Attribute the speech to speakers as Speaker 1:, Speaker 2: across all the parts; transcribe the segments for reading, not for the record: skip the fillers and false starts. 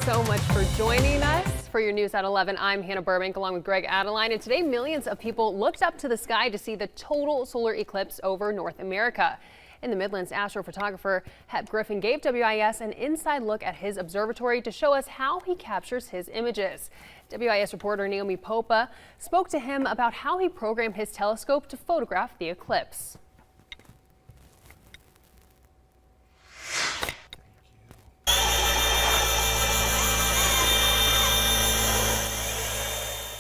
Speaker 1: so much for joining us. For your news at 11, I'm Hannah Burbank along with Greg Adeline. And today, millions of people looked up to the sky to see the total solar eclipse over North America. In the Midlands, astrophotographer Hep Griffin gave WIS an inside look at his observatory to show us how he captures his images. WIS reporter Naomi Popa spoke to him about how he programmed his telescope to photograph the eclipse.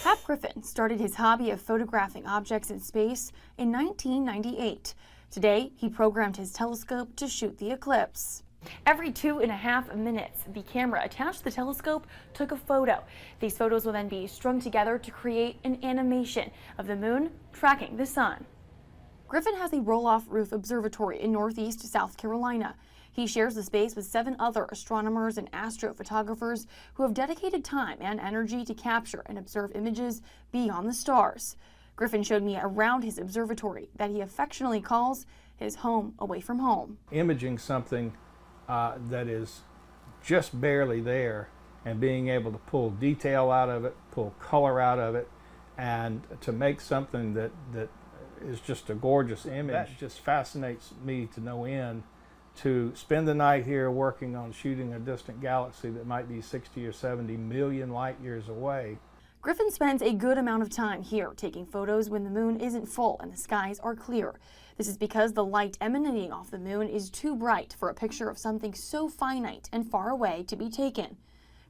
Speaker 2: Hep Griffin started his hobby of photographing objects in space in 1998. Today, he programmed his telescope to shoot the eclipse. Every 2.5 minutes, the camera attached to the telescope took a photo. These photos will then be strung together to create an animation of the moon tracking the sun. Griffin has a roll-off roof observatory in northeast South Carolina. He shares the space with 7 other astronomers and astrophotographers who have dedicated time and energy to capture and observe images beyond the stars. Griffin showed me around his observatory that he affectionately calls his home away from home.
Speaker 3: Imaging something that is just barely there and being able to pull detail out of it, pull color out of it, and to make something that is just a gorgeous image, that just fascinates me to no end. To spend the night here working on shooting a distant galaxy that might be 60 or 70 million light years away.
Speaker 2: Griffin spends a good amount of time here taking photos when the moon isn't full and the skies are clear. This is because the light emanating off the moon is too bright for a picture of something so finite and far away to be taken.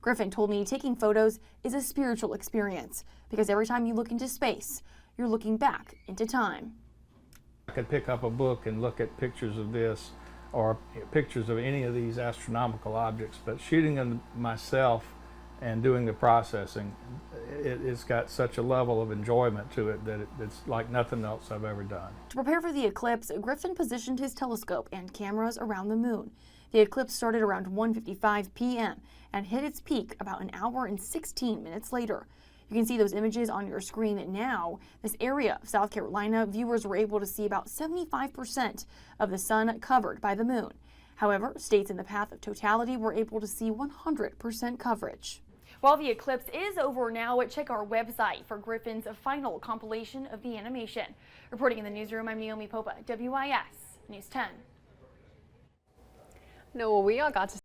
Speaker 2: Griffin told me taking photos is a spiritual experience because every time you look into space, you're looking back into time.
Speaker 3: I could pick up a book and look at pictures of this or pictures of any of these astronomical objects, but shooting them myself and doing the processing, it's got such a level of enjoyment to it that it's like nothing else I've ever done.
Speaker 2: To prepare for the eclipse, Griffin positioned his telescope and cameras around the moon. The eclipse started around 1:55 p.m. and hit its peak about an hour and 16 minutes later. You can see those images on your screen now. This area of South Carolina, viewers were able to see about 75% of the sun covered by the moon. However, states in the path of totality were able to see 100% coverage. While the eclipse is over now, check our website for Griffin's final compilation of the animation. Reporting in the newsroom, I'm Naomi Popa, WIS News 10.
Speaker 1: No, we all got to